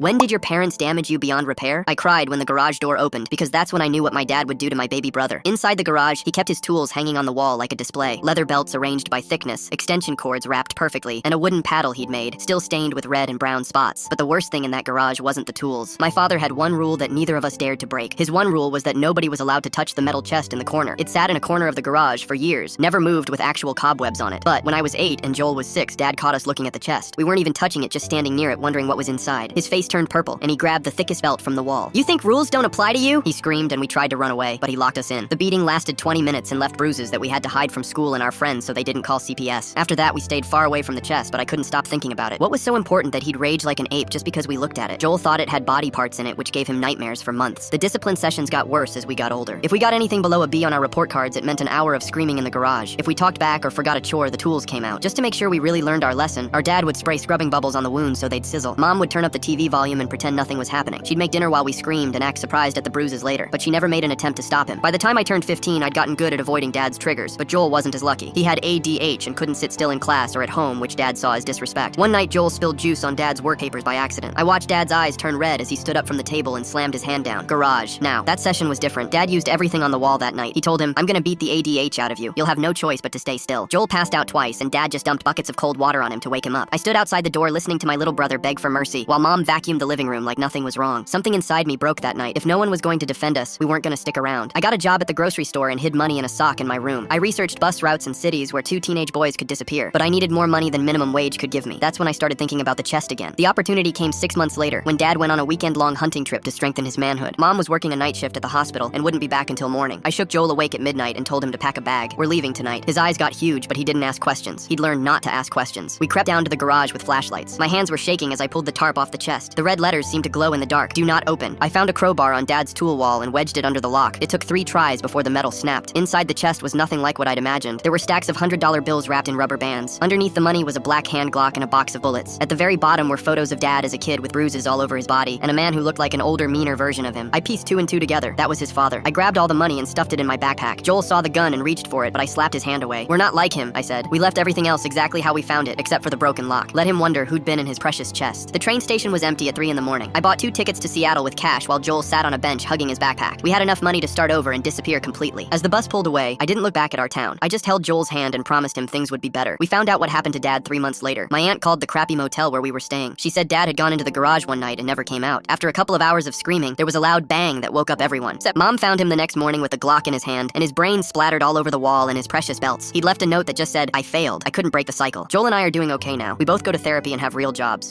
When did your parents damage you beyond repair? I cried when the garage door opened because that's when I knew what my dad would do to my baby brother. Inside the garage, he kept his tools hanging on the wall like a display. Leather belts arranged by thickness, extension cords wrapped perfectly, and a wooden paddle he'd made, still stained with red and brown spots. But the worst thing in that garage wasn't the tools. My father had one rule that neither of us dared to break. His one rule was that nobody was allowed to touch the metal chest in the corner. It sat in a corner of the garage for years, never moved with actual cobwebs on it. But when I was 8 and Joel was 6, Dad caught us looking at the chest. We weren't even touching it, just standing near it, wondering what was inside. His face turned purple, and he grabbed the thickest belt from the wall. "You think rules don't apply to you?" he screamed, and we tried to run away, but he locked us in. The beating lasted 20 minutes and left bruises that we had to hide from school and our friends so they didn't call CPS. After that, we stayed far away from the chest, but I couldn't stop thinking about it. What was so important that he'd rage like an ape just because we looked at it? Joel thought it had body parts in it, which gave him nightmares for months. The discipline sessions got worse as we got older. If we got anything below a B on our report cards, it meant an hour of screaming in the garage. If we talked back or forgot a chore, the tools came out. Just to make sure we really learned our lesson, our dad would spray scrubbing bubbles on the wounds so they'd sizzle. Mom would turn up the TV volume and pretend nothing was happening. She'd make dinner while we screamed and act surprised at the bruises later, but she never made an attempt to stop him. By the time I turned 15, I'd gotten good at avoiding Dad's triggers, but Joel wasn't as lucky. He had ADH and couldn't sit still in class or at home, which Dad saw as disrespect. One night, Joel spilled juice on Dad's work papers by accident. I watched Dad's eyes turn red as he stood up from the table and slammed his hand down. Garage. Now, that session was different. Dad used everything on the wall that night. He told him, "I'm gonna beat the ADH out of you. You'll have no choice but to stay still." Joel passed out twice, and Dad just dumped buckets of cold water on him to wake him up. I stood outside the door listening to my little brother beg for mercy, while Mom vacuumed the living room like nothing was wrong. Something inside me broke that night. If no one was going to defend us, we weren't gonna stick around. I got a job at the grocery store and hid money in a sock in my room. I researched bus routes in cities where 2 teenage boys could disappear, but I needed more money than minimum wage could give me. That's when I started thinking about the chest again. The opportunity came 6 months later, when Dad went on a weekend-long hunting trip to strengthen his manhood. Mom was working a night shift at the hospital and wouldn't be back until morning. I shook Joel awake at midnight and told him to pack a bag. "We're leaving tonight." His eyes got huge, but he didn't ask questions. He'd learned not to ask questions. We crept down to the garage with flashlights. My hands were shaking as I pulled the tarp off the chest. The red letters seemed to glow in the dark. "Do not open." I found a crowbar on Dad's tool wall and wedged it under the lock. It took 3 tries before the metal snapped. Inside the chest was nothing like what I'd imagined. There were stacks of $100 bills wrapped in rubber bands. Underneath the money was a black hand Glock and a box of bullets. At the very bottom were photos of Dad as a kid with bruises all over his body, and a man who looked like an older, meaner version of him. I pieced 2 and 2 together. That was his father. I grabbed all the money and stuffed it in my backpack. Joel saw the gun and reached for it, but I slapped his hand away. "We're not like him," I said. "We left everything else exactly how we found it, except for the broken lock." Let him wonder who'd been in his precious chest. The train station was empty at 3 in the morning. I bought 2 tickets to Seattle with cash while Joel sat on a bench hugging his backpack. We had enough money to start over and disappear completely. As the bus pulled away, I didn't look back at our town. I just held Joel's hand and promised him things would be better. We found out what happened to Dad 3 months later. My aunt called the crappy motel where we were staying. She said Dad had gone into the garage one night and never came out. After a couple of hours of screaming, there was a loud bang that woke up everyone. Except Mom found him the next morning with a Glock in his hand, and his brains splattered all over the wall and his precious belts. He'd left a note that just said, "I failed. I couldn't break the cycle." Joel and I are doing okay now. We both go to therapy and have real jobs.